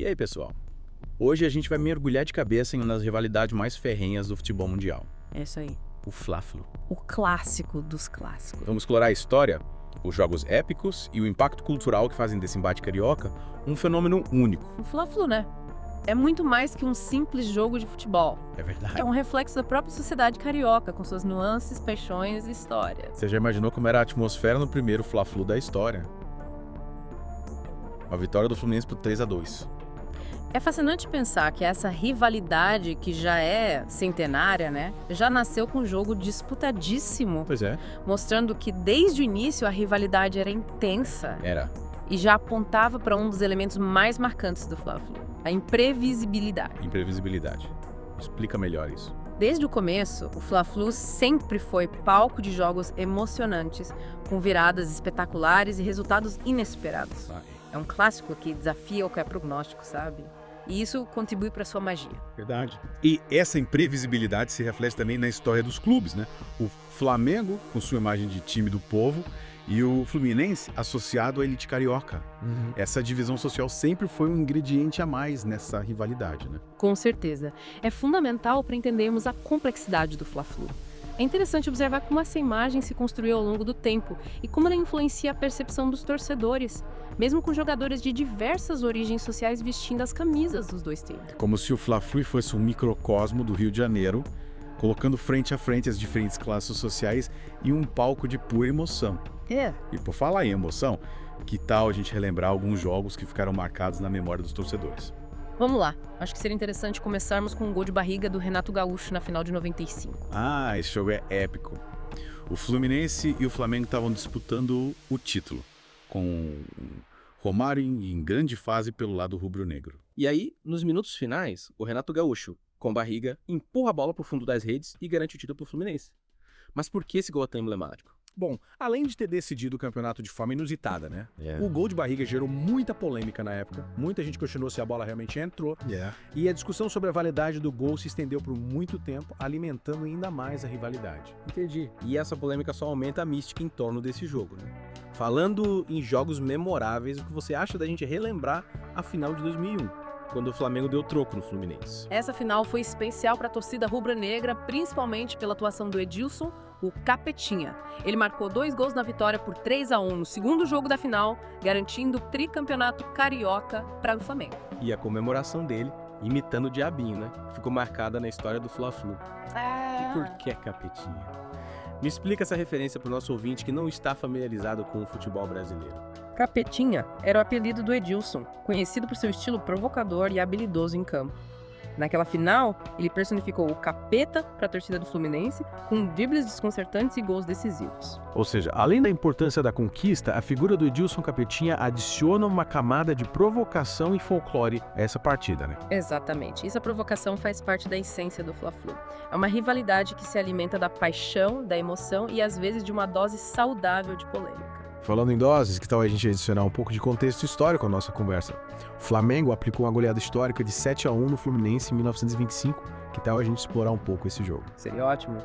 E aí, pessoal? Hoje a gente vai mergulhar de cabeça em uma das rivalidades mais ferrenhas do futebol mundial, É isso aí. o Fla-Flu. O clássico dos clássicos. Vamos explorar a história, os jogos épicos e o impacto cultural que fazem desse embate carioca um fenômeno único. O Fla-Flu, né? É muito mais que um simples jogo de futebol. É verdade. É um reflexo da própria sociedade carioca, com suas nuances, paixões e histórias. Você já imaginou como era a atmosfera no primeiro Fla-Flu da história? Uma vitória do Fluminense por 3-2. É fascinante pensar que essa rivalidade, que já é centenária, né? Já nasceu com um jogo disputadíssimo, Pois é. mostrando que desde o início a rivalidade era intensa Era. e já apontava para um dos elementos mais marcantes do Fla-Flu, a imprevisibilidade. Imprevisibilidade. Explica melhor isso. Desde o começo, o Fla-Flu sempre foi palco de jogos emocionantes, com viradas espetaculares e resultados inesperados. É um clássico que desafia qualquer prognóstico, sabe? E isso contribui para sua magia. Verdade. E essa imprevisibilidade se reflete também na história dos clubes, né? O Flamengo, com sua imagem de time do povo, e o Fluminense associado à elite carioca. Essa divisão social sempre foi um ingrediente a mais nessa rivalidade, né? Com certeza. É fundamental para entendermos a complexidade do Fla-Flu. É interessante observar como essa imagem se construiu ao longo do tempo e como ela influencia a percepção dos torcedores, mesmo com jogadores de diversas origens sociais vestindo as camisas dos dois times. Como se o Fla-Flu fosse um microcosmo do Rio de Janeiro, colocando frente a frente as diferentes classes sociais e um palco de pura emoção. E por falar em emoção, que tal a gente relembrar alguns jogos que ficaram marcados na memória dos torcedores? Vamos lá. Acho que seria interessante começarmos com um gol de barriga do Renato Gaúcho na final de 95. Ah, esse jogo é épico. O Fluminense e o Flamengo estavam disputando o título, com Romário em grande fase pelo lado rubro-negro. E aí, nos minutos finais, o Renato Gaúcho, com barriga, empurra a bola para o fundo das redes e garante o título para o Fluminense. Mas por que esse gol é tão emblemático? Bom, além de ter decidido o campeonato de forma inusitada, né? O gol de barriga gerou muita polêmica na época. Muita gente questionou se a bola realmente entrou. E a discussão sobre a validade do gol se estendeu por muito tempo, alimentando ainda mais a rivalidade. Entendi. E essa polêmica só aumenta a mística em torno desse jogo, né? Falando em jogos memoráveis, o que você acha da gente relembrar a final de 2001? Quando o Flamengo deu troco no Fluminense. Essa final foi especial para a torcida rubro-negra, principalmente pela atuação do Edilson, o Capetinha. Ele marcou 2 gols na vitória por 3-1 no segundo jogo da final, garantindo o tricampeonato carioca para o Flamengo. E a comemoração dele, imitando o Diabinho, né? Ficou marcada na história do Fla-Flu. E por que Capetinha? Me explica essa referência para o nosso ouvinte que não está familiarizado com o futebol brasileiro. Capetinha era o apelido do Edilson, conhecido por seu estilo provocador e habilidoso em campo. Naquela final, ele personificou o capeta para a torcida do Fluminense, com dribles desconcertantes e gols decisivos. Ou seja, além da importância da conquista, a figura do Edilson Capetinha adiciona uma camada de provocação e folclore a essa partida, né? Exatamente. Essa provocação faz parte da essência do Fla-Flu. É uma rivalidade que se alimenta da paixão, da emoção e às vezes de uma dose saudável de polêmica. Falando em doses, que tal a gente adicionar um pouco de contexto histórico à nossa conversa? O Flamengo aplicou uma goleada histórica de 7-1 no Fluminense em 1925. Que tal a gente explorar um pouco esse jogo? Seria ótimo.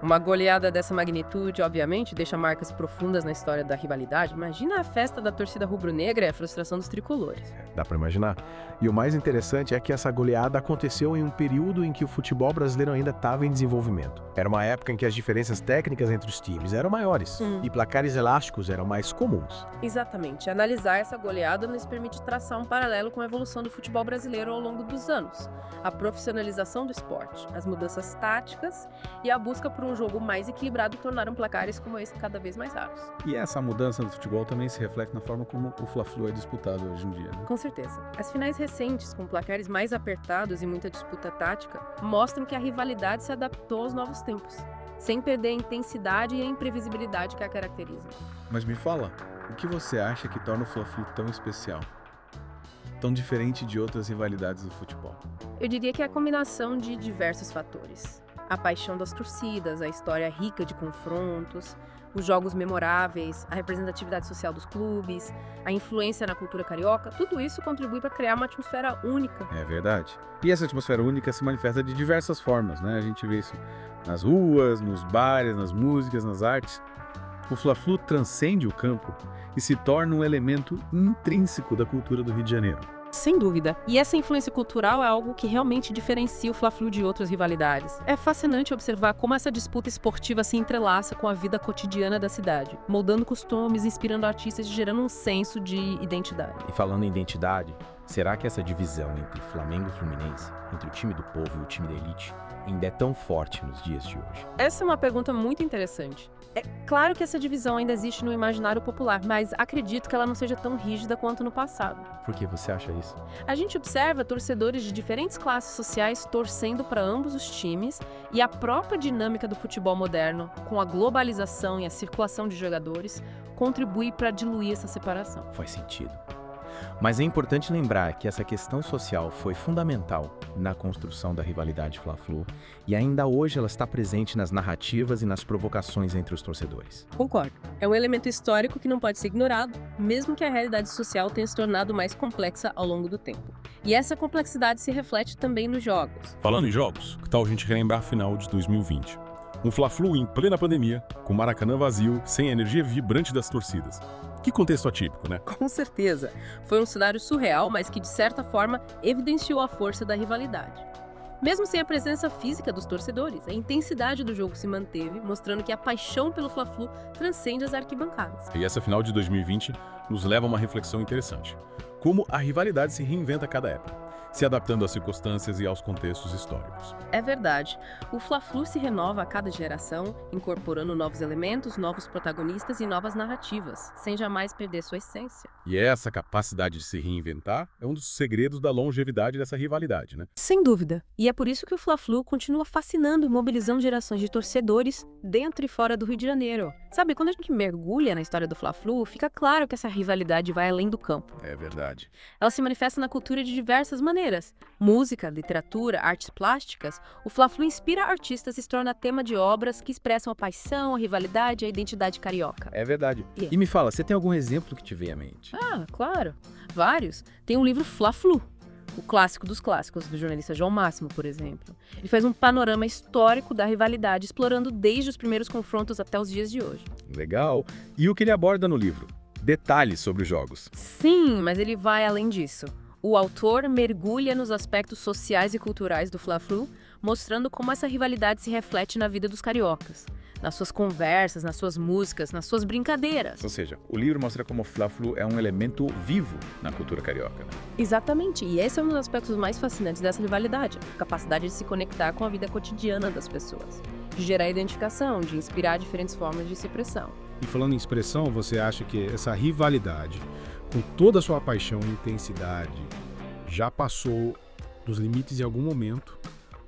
Uma goleada dessa magnitude, obviamente, deixa marcas profundas na história da rivalidade. Imagina a festa da torcida rubro-negra e a frustração dos tricolores. Dá pra imaginar? E o mais interessante é que essa goleada aconteceu em um período em que o futebol brasileiro ainda estava em desenvolvimento. Era uma época em que as diferenças técnicas entre os times eram maiores e placares elásticos eram mais comuns. Exatamente. Analisar essa goleada nos permite traçar um paralelo com a evolução do futebol brasileiro ao longo dos anos. A profissionalização do esporte, as mudanças táticas e a busca por um jogo mais equilibrado tornaram placares como esse cada vez mais raros. E essa mudança no futebol também se reflete na forma como o Fla-Flu é disputado hoje em dia, né? Com certeza. As finais recentes, com placares mais apertados e muita disputa tática, mostram que a rivalidade se adaptou aos novos tempos, sem perder a intensidade e a imprevisibilidade que a caracterizam. Mas me fala, o que você acha que torna o Fla-Flu tão especial? Tão diferente de outras rivalidades do futebol? Eu diria que é a combinação de diversos fatores. A paixão das torcidas, a história rica de confrontos, os jogos memoráveis, a representatividade social dos clubes, a influência na cultura carioca, tudo isso contribui para criar uma atmosfera única. É verdade. E essa atmosfera única se manifesta de diversas formas, né? A gente vê isso nas ruas, nos bares, nas músicas, nas artes. O Fla-Flu transcende o campo e se torna um elemento intrínseco da cultura do Rio de Janeiro. Sem dúvida. E essa influência cultural é algo que realmente diferencia o Fla-Flu de outras rivalidades. É fascinante observar como essa disputa esportiva se entrelaça com a vida cotidiana da cidade, moldando costumes, inspirando artistas e gerando um senso de identidade. E falando em identidade, será que essa divisão entre Flamengo e Fluminense, entre o time do povo e o time da elite, ainda é tão forte nos dias de hoje? Essa é uma pergunta muito interessante. É claro que essa divisão ainda existe no imaginário popular, mas acredito que ela não seja tão rígida quanto no passado. Por que você acha isso? A gente observa torcedores de diferentes classes sociais torcendo para ambos os times e a própria dinâmica do futebol moderno, com a globalização e a circulação de jogadores, contribui para diluir essa separação. Faz sentido. Mas é importante lembrar que essa questão social foi fundamental na construção da rivalidade Fla-Flu e ainda hoje ela está presente nas narrativas e nas provocações entre os torcedores. Concordo. É um elemento histórico que não pode ser ignorado, mesmo que a realidade social tenha se tornado mais complexa ao longo do tempo. E essa complexidade se reflete também nos jogos. Falando em jogos, que tal a gente relembrar a final de 2020? Um Fla-Flu em plena pandemia, com o Maracanã vazio, sem a energia vibrante das torcidas. Que contexto atípico, né? Com certeza. Foi um cenário surreal, mas que de certa forma evidenciou a força da rivalidade. Mesmo sem a presença física dos torcedores, a intensidade do jogo se manteve, mostrando que a paixão pelo Fla-Flu transcende as arquibancadas. E essa final de 2020 nos leva a uma reflexão interessante. Como a rivalidade se reinventa a cada época, se adaptando às circunstâncias e aos contextos históricos. É verdade. O Fla-Flu se renova a cada geração, incorporando novos elementos, novos protagonistas e novas narrativas, sem jamais perder sua essência. E essa capacidade de se reinventar é um dos segredos da longevidade dessa rivalidade, né? Sem dúvida. E é por isso que o Fla-Flu continua fascinando e mobilizando gerações de torcedores dentro e fora do Rio de Janeiro. Sabe, quando a gente mergulha na história do Fla-Flu, fica claro que essa rivalidade vai além do campo. É verdade. Ela se manifesta na cultura de diversas maneiras. Música, literatura, artes plásticas, o Fla-Flu inspira artistas e se torna tema de obras que expressam a paixão, a rivalidade e a identidade carioca. É verdade. E me fala, você tem algum exemplo que te veio à mente? Ah, claro. Vários. Tem o livro Fla-Flu, o clássico dos clássicos, do jornalista João Máximo, por exemplo. Ele faz um panorama histórico da rivalidade, explorando desde os primeiros confrontos até os dias de hoje. Legal. E o que ele aborda no livro? Detalhes sobre os jogos. Sim, mas ele vai além disso. O autor mergulha nos aspectos sociais e culturais do Fla-Flu, mostrando como essa rivalidade se reflete na vida dos cariocas, nas suas conversas, nas suas músicas, nas suas brincadeiras. Ou seja, o livro mostra como o Fla-Flu é um elemento vivo na cultura carioca, né? Exatamente, e esse é um dos aspectos mais fascinantes dessa rivalidade, a capacidade de se conectar com a vida cotidiana das pessoas, de gerar identificação, de inspirar diferentes formas de expressão. E falando em expressão, você acha que essa rivalidade, com toda a sua paixão e intensidade, já passou dos limites em algum momento?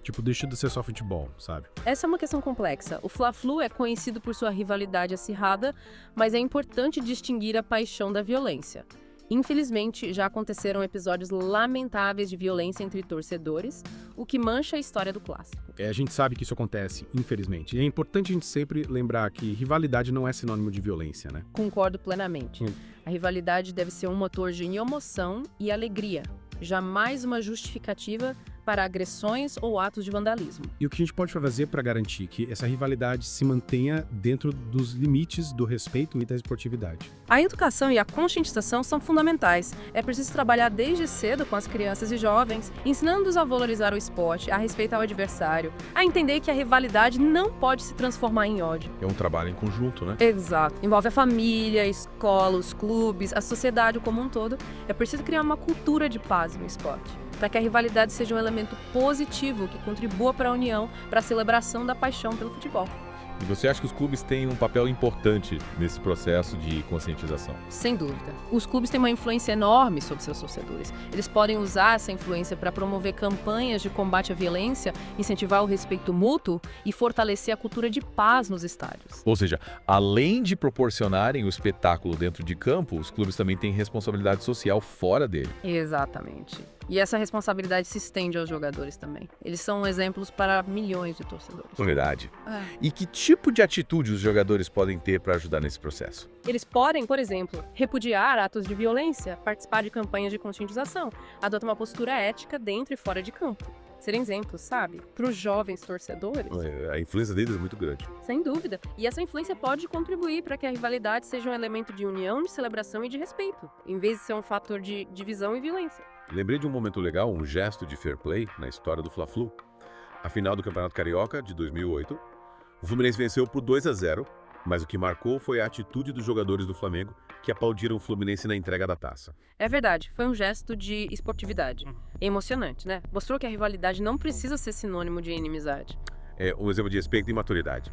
Tipo, deixa de ser só futebol, sabe? Essa é uma questão complexa. O Fla-Flu é conhecido por sua rivalidade acirrada, mas é importante distinguir a paixão da violência. Infelizmente, já aconteceram episódios lamentáveis de violência entre torcedores, o que mancha a história do clássico. A gente sabe que isso acontece, infelizmente. E é importante a gente sempre lembrar que rivalidade não é sinônimo de violência, né? Concordo plenamente. A rivalidade deve ser um motor de emoção e alegria, jamais uma justificativa para agressões ou atos de vandalismo. E o que a gente pode fazer para garantir que essa rivalidade se mantenha dentro dos limites do respeito e da esportividade? A educação e a conscientização são fundamentais. É preciso trabalhar desde cedo com as crianças e jovens, ensinando-os a valorizar o esporte, a respeitar o adversário, a entender que a rivalidade não pode se transformar em ódio. É um trabalho em conjunto, né? Exato. Envolve a família, a escola, os clubes, a sociedade como um todo. É preciso criar uma cultura de paz no esporte, para que a rivalidade seja um elemento positivo que contribua para a união, para a celebração da paixão pelo futebol. E você acha que os clubes têm um papel importante nesse processo de conscientização? Sem dúvida. Os clubes têm uma influência enorme sobre seus torcedores. Eles podem usar essa influência para promover campanhas de combate à violência, incentivar o respeito mútuo e fortalecer a cultura de paz nos estádios. Ou seja, além de proporcionarem o espetáculo dentro de campo, os clubes também têm responsabilidade social fora dele. Exatamente. E essa responsabilidade se estende aos jogadores também. Eles são exemplos para milhões de torcedores. Verdade. E que tipo de atitude os jogadores podem ter para ajudar nesse processo? Eles podem, por exemplo, repudiar atos de violência, participar de campanhas de conscientização, adotar uma postura ética dentro e fora de campo. Serem exemplos, sabe? Para os jovens torcedores. A influência deles é muito grande. Sem dúvida. E essa influência pode contribuir para que a rivalidade seja um elemento de união, de celebração e de respeito, em vez de ser um fator de divisão e violência. Lembrei de um momento legal, um gesto de fair play na história do Fla-Flu. A final do Campeonato Carioca de 2008, o Fluminense venceu por 2-0, mas o que marcou foi a atitude dos jogadores do Flamengo que aplaudiram o Fluminense na entrega da taça. É verdade, foi um gesto de esportividade. É emocionante, né? Mostrou que a rivalidade não precisa ser sinônimo de inimizade. É um exemplo de respeito e maturidade.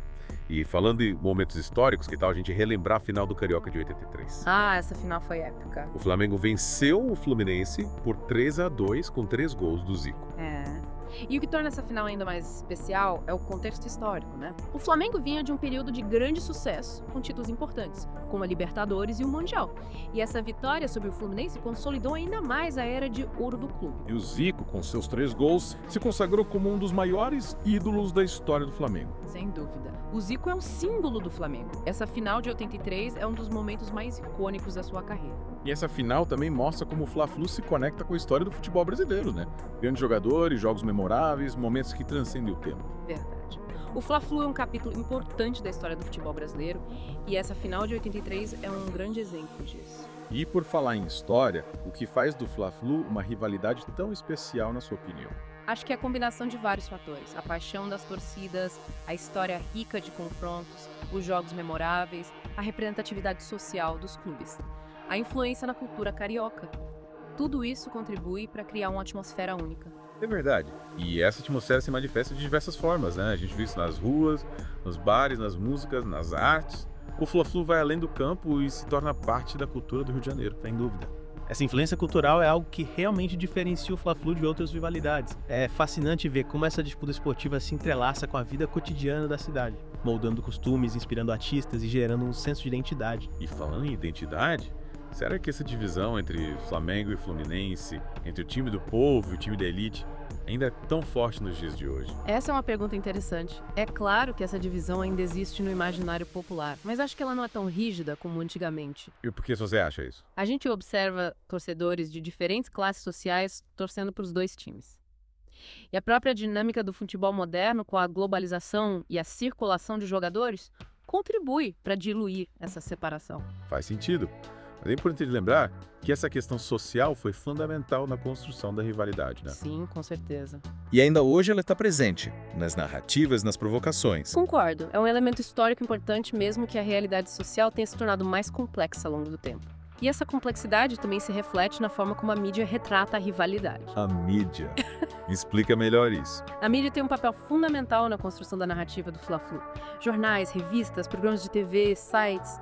E falando em momentos históricos, que tal a gente relembrar a final do Carioca de 83? Ah, essa final foi épica. O Flamengo venceu o Fluminense por 3-2 com 3 gols do Zico. E o que torna essa final ainda mais especial é o contexto histórico, né? O Flamengo vinha de um período de grande sucesso, com títulos importantes, como a Libertadores e o Mundial. E essa vitória sobre o Fluminense consolidou ainda mais a era de ouro do clube. E o Zico, com seus 3 gols, se consagrou como um dos maiores ídolos da história do Flamengo. Sem dúvida. O Zico é um símbolo do Flamengo. Essa final de 83 é um dos momentos mais icônicos da sua carreira. E essa final também mostra como o Fla-Flu se conecta com a história do futebol brasileiro, né? Grandes jogadores, jogos memoráveis, momentos que transcendem o tempo. Verdade. O Fla-Flu é um capítulo importante da história do futebol brasileiro e essa final de 83 é um grande exemplo disso. E por falar em história, o que faz do Fla-Flu uma rivalidade tão especial na sua opinião? Acho que é a combinação de vários fatores. A paixão das torcidas, a história rica de confrontos, os jogos memoráveis, a representatividade social dos clubes, a influência na cultura carioca. Tudo isso contribui para criar uma atmosfera única. É verdade. E essa atmosfera se manifesta de diversas formas, né? A gente vê isso nas ruas, nos bares, nas músicas, nas artes. O Fla-Flu vai além do campo e se torna parte da cultura do Rio de Janeiro. Sem dúvida. Essa influência cultural é algo que realmente diferencia o Fla-Flu de outras rivalidades. É fascinante ver como essa disputa esportiva se entrelaça com a vida cotidiana da cidade, moldando costumes, inspirando artistas e gerando um senso de identidade. E falando em identidade, será que essa divisão entre Flamengo e Fluminense, entre o time do povo e o time da elite, ainda é tão forte nos dias de hoje? Essa é uma pergunta interessante. É claro que essa divisão ainda existe no imaginário popular, mas acho que ela não é tão rígida como antigamente. E por que você acha isso? A gente observa torcedores de diferentes classes sociais torcendo para os dois times. E a própria dinâmica do futebol moderno, com a globalização e a circulação de jogadores, contribui para diluir essa separação. Faz sentido. Mas é importante lembrar que essa questão social foi fundamental na construção da rivalidade, né? Sim, com certeza. E ainda hoje ela está presente, nas narrativas, nas provocações. Concordo. É um elemento histórico importante mesmo que a realidade social tenha se tornado mais complexa ao longo do tempo. E essa complexidade também se reflete na forma como a mídia retrata a rivalidade. A mídia. Me explica melhor isso. A mídia tem um papel fundamental na construção da narrativa do Fla-Flu. Jornais, revistas, programas de TV, sites...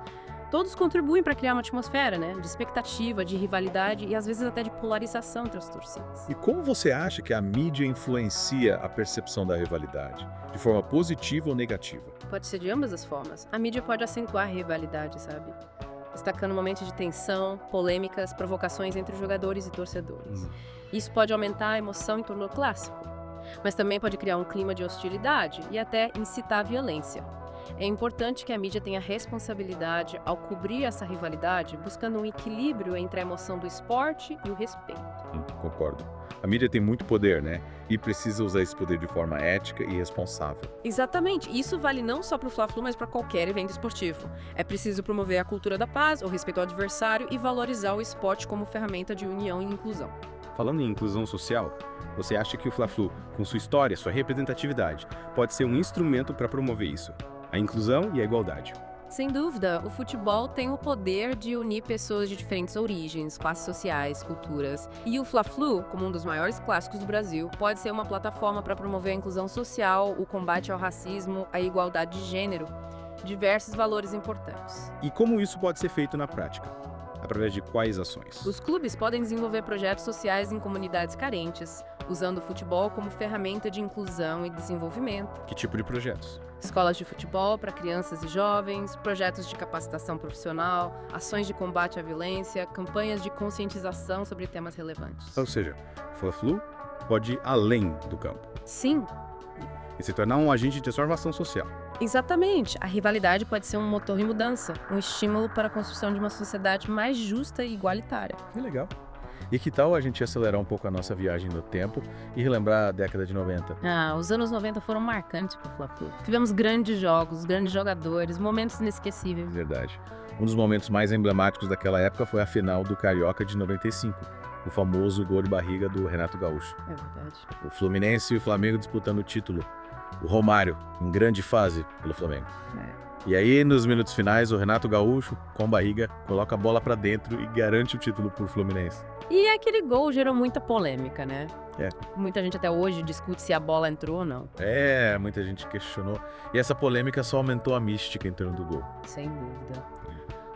Todos contribuem para criar uma atmosfera, né, de expectativa, de rivalidade e às vezes até de polarização entre as torcidas. E como você acha que a mídia influencia a percepção da rivalidade? De forma positiva ou negativa? Pode ser de ambas as formas. A mídia pode acentuar a rivalidade, sabe? Destacando momentos de tensão, polêmicas, provocações entre jogadores e torcedores. Isso pode aumentar a emoção em torno do clássico, mas também pode criar um clima de hostilidade e até incitar a violência. É importante que a mídia tenha responsabilidade ao cobrir essa rivalidade, buscando um equilíbrio entre a emoção do esporte e o respeito. Concordo. A mídia tem muito poder, né? E precisa usar esse poder de forma ética e responsável. Exatamente. Isso vale não só para o Fla-Flu, mas para qualquer evento esportivo. É preciso promover a cultura da paz, o respeito ao adversário e valorizar o esporte como ferramenta de união e inclusão. Falando em inclusão social, você acha que o Fla-Flu, com sua história, sua representatividade, pode ser um instrumento para promover isso? A inclusão e a igualdade. Sem dúvida, o futebol tem o poder de unir pessoas de diferentes origens, classes sociais, culturas. E o Fla-Flu, como um dos maiores clássicos do Brasil, pode ser uma plataforma para promover a inclusão social, o combate ao racismo, a igualdade de gênero, diversos valores importantes. E como isso pode ser feito na prática? Através de quais ações? Os clubes podem desenvolver projetos sociais em comunidades carentes, usando o futebol como ferramenta de inclusão e desenvolvimento. Que tipo de projetos? Escolas de futebol para crianças e jovens, projetos de capacitação profissional, ações de combate à violência, campanhas de conscientização sobre temas relevantes. Ou seja, o Fla-Flu pode ir além do campo Sim, e se tornar um agente de transformação social. exatamente. A rivalidade pode ser um motor de mudança, um estímulo para a construção de uma sociedade mais justa e igualitária. Que legal. E que tal a gente acelerar um pouco a nossa viagem no tempo e relembrar a década de 90? Os anos 90 foram marcantes para o Fla-Flu. Tivemos grandes jogos, grandes jogadores, momentos inesquecíveis. Verdade. Um dos momentos mais emblemáticos daquela época foi a final do Carioca de 95. o famoso gol de barriga do Renato Gaúcho. É verdade. O Fluminense e o Flamengo disputando o título. O Romário, em grande fase pelo Flamengo. E aí, nos minutos finais, o Renato Gaúcho, com barriga, coloca a bola pra dentro e garante o título pro Fluminense. E aquele gol gerou muita polêmica, né? É. Muita gente até hoje discute se a bola entrou ou não. Muita gente questionou. E essa polêmica só aumentou a mística em torno do gol. Sem dúvida.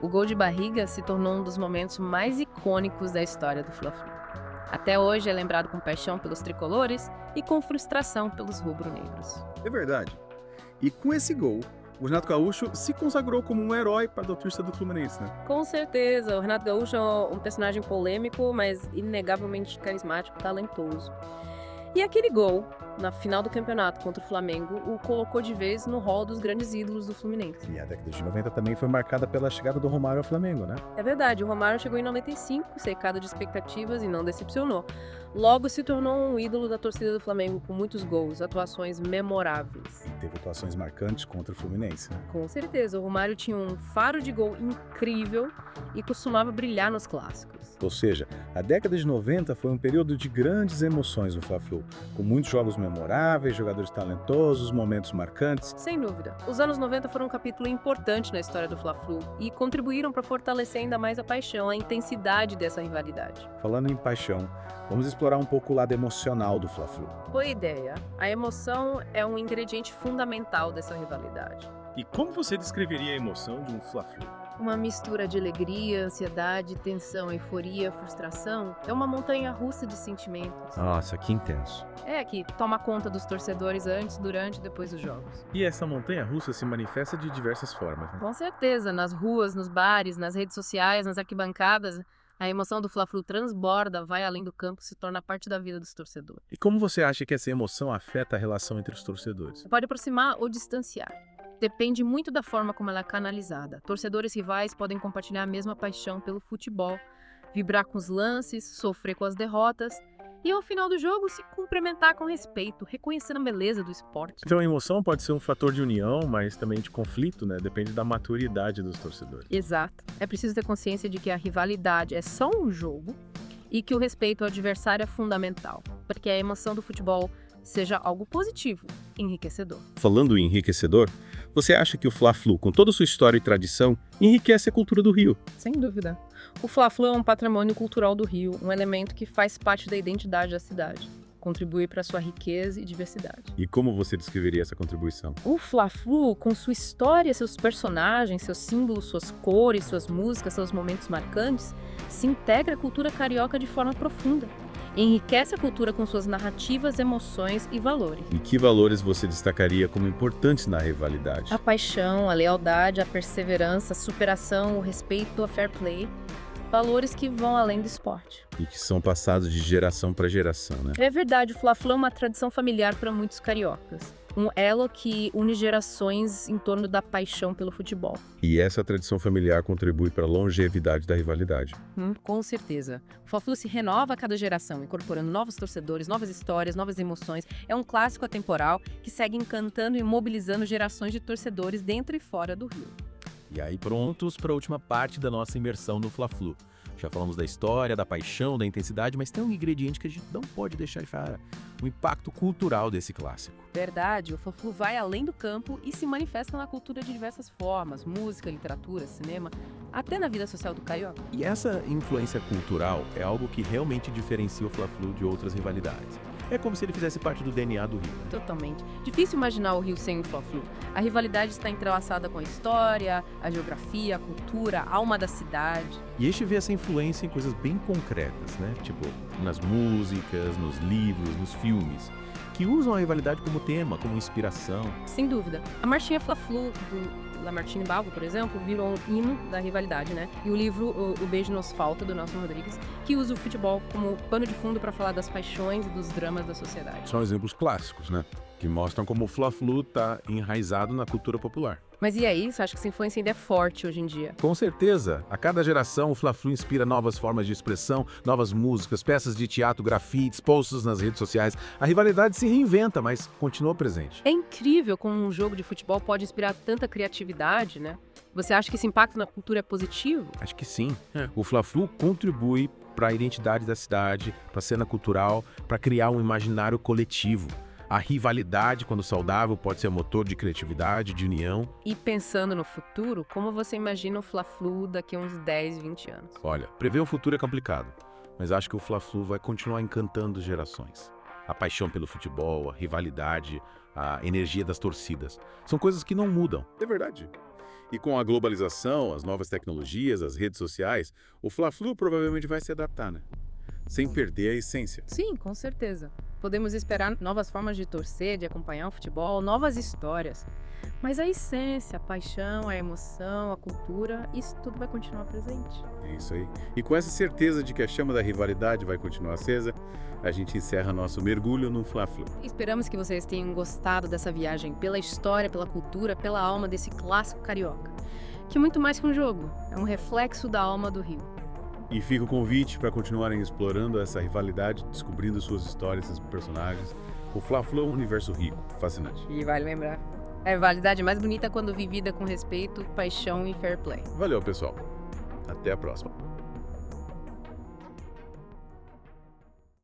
O gol de barriga se tornou um dos momentos mais icônicos da história do Fla-Flu. Até hoje é lembrado com paixão pelos tricolores e com frustração pelos rubro-negros. É verdade. E com esse gol, o Renato Gaúcho se consagrou como um herói para a torcida do Fluminense, né? Com certeza, o Renato Gaúcho é um personagem polêmico, mas inegavelmente carismático, talentoso. E aquele gol, na final do campeonato contra o Flamengo, o colocou de vez no hall dos grandes ídolos do Fluminense. E a década de 90 também foi marcada pela chegada do Romário ao Flamengo, né? É verdade, o Romário chegou em 95, cercado de expectativas e não decepcionou. Logo se tornou um ídolo da torcida do Flamengo com muitos gols, atuações memoráveis. Teve atuações marcantes contra o Fluminense, né? Com certeza, o Romário tinha um faro de gol incrível e costumava brilhar nos clássicos. Ou seja, a década de 90 foi um período de grandes emoções no Fla-Flu, com muitos jogos memoráveis, jogadores talentosos, momentos marcantes. Sem dúvida. Os anos 90 foram um capítulo importante na história do Fla-Flu e contribuíram para fortalecer ainda mais a paixão, a intensidade dessa rivalidade. Falando em paixão, vamos explorar um pouco o lado emocional do Fla-Flu. Boa ideia. A emoção é um ingrediente fundamental dessa rivalidade. E como você descreveria a emoção de um Fla-Flu? Uma mistura de alegria, ansiedade, tensão, euforia, frustração. É uma montanha-russa de sentimentos. Nossa, que intenso. É, que toma conta dos torcedores antes, durante e depois dos jogos. E essa montanha-russa se manifesta de diversas formas, né? Com certeza, nas ruas, nos bares, nas redes sociais, nas arquibancadas, a emoção do Fla-Flu transborda, vai além do campo, se torna parte da vida dos torcedores. E como você acha que essa emoção afeta a relação entre os torcedores? Pode aproximar ou distanciar. Depende muito da forma como ela é canalizada. Torcedores rivais podem compartilhar a mesma paixão pelo futebol, vibrar com os lances, sofrer com as derrotas e, ao final do jogo, se cumprimentar com respeito, reconhecendo a beleza do esporte. Então a emoção pode ser um fator de união, mas também de conflito, né? Depende da maturidade dos torcedores. Exato. É preciso ter consciência de que a rivalidade é só um jogo e que o respeito ao adversário é fundamental, porque a emoção do futebol seja algo positivo, enriquecedor. Falando em enriquecedor, você acha que o Fla-Flu, com toda a sua história e tradição, enriquece a cultura do Rio? Sem dúvida. O Fla-Flu é um patrimônio cultural do Rio, um elemento que faz parte da identidade da cidade. Contribui para sua riqueza e diversidade. E como você descreveria essa contribuição? O Fla-Flu, com sua história, seus personagens, seus símbolos, suas cores, suas músicas, seus momentos marcantes, se integra à cultura carioca de forma profunda. Enriquece a cultura com suas narrativas, emoções e valores. E que valores você destacaria como importantes na rivalidade? A paixão, a lealdade, a perseverança, a superação, o respeito, a fair play. Valores que vão além do esporte. E que são passados de geração para geração, né? É verdade, o Fla-Flu é uma tradição familiar para muitos cariocas. Um elo que une gerações em torno da paixão pelo futebol. E essa tradição familiar contribui para a longevidade da rivalidade. Com certeza. O Fla-Flu se renova a cada geração, incorporando novos torcedores, novas histórias, novas emoções. É um clássico atemporal que segue encantando e mobilizando gerações de torcedores dentro e fora do Rio. E aí prontos para a última parte da nossa imersão no Fla-Flu. Já falamos da história, da paixão, da intensidade, mas tem um ingrediente que a gente não pode deixar de fora: o impacto cultural desse clássico. Verdade, o Fla-Flu vai além do campo e se manifesta na cultura de diversas formas: música, literatura, cinema, até na vida social do carioca. E essa influência cultural é algo que realmente diferencia o Fla-Flu de outras rivalidades. É como se ele fizesse parte do DNA do Rio. Totalmente. Difícil imaginar o Rio sem o Fla-Flu. A rivalidade está entrelaçada com a história, a geografia, a cultura, a alma da cidade. E a gente vê essa influência em coisas bem concretas, né? Tipo, nas músicas, nos livros, nos filmes, que usam a rivalidade como tema, como inspiração. Sem dúvida. A marchinha Fla-Flu do Lamartine Balbo, por exemplo, virou um hino da rivalidade, né? E o livro O Beijo Nos Falta, do Nelson Rodrigues, que usa o futebol como pano de fundo para falar das paixões e dos dramas da sociedade. São exemplos clássicos, né? Que mostram como o Fla-Flu está enraizado na cultura popular. Mas e aí, você acha que essa influência ainda é forte hoje em dia? Com certeza. A cada geração, o Fla-Flu inspira novas formas de expressão, novas músicas, peças de teatro, grafites, posts nas redes sociais. A rivalidade se reinventa, mas continua presente. É incrível como um jogo de futebol pode inspirar tanta criatividade, né? Você acha que esse impacto na cultura é positivo? Acho que sim. O Fla-Flu contribui para a identidade da cidade, para a cena cultural, para criar um imaginário coletivo. A rivalidade, quando saudável, pode ser motor de criatividade, de união. E pensando no futuro, como você imagina o Fla-Flu daqui a uns 10, 20 anos? Olha, prever o futuro é complicado, mas acho que o Fla-Flu vai continuar encantando gerações. A paixão pelo futebol, a rivalidade, a energia das torcidas. São coisas que não mudam. É verdade. E com a globalização, as novas tecnologias, as redes sociais, o Fla-Flu provavelmente vai se adaptar, né? Sem perder a essência. Sim, com certeza. Podemos esperar novas formas de torcer, de acompanhar o futebol, novas histórias. Mas a essência, a paixão, a emoção, a cultura, isso tudo vai continuar presente. É isso aí. E com essa certeza de que a chama da rivalidade vai continuar acesa, a gente encerra nosso mergulho no Fla-Flu. Esperamos que vocês tenham gostado dessa viagem pela história, pela cultura, pela alma desse clássico carioca. Que muito mais que um jogo, é um reflexo da alma do Rio. E fica o convite para continuarem explorando essa rivalidade, descobrindo suas histórias, seus personagens. O Fla-Flu é um universo rico, fascinante. E vale lembrar, a rivalidade mais bonita quando vivida com respeito, paixão e fair play. Valeu, pessoal. Até a próxima.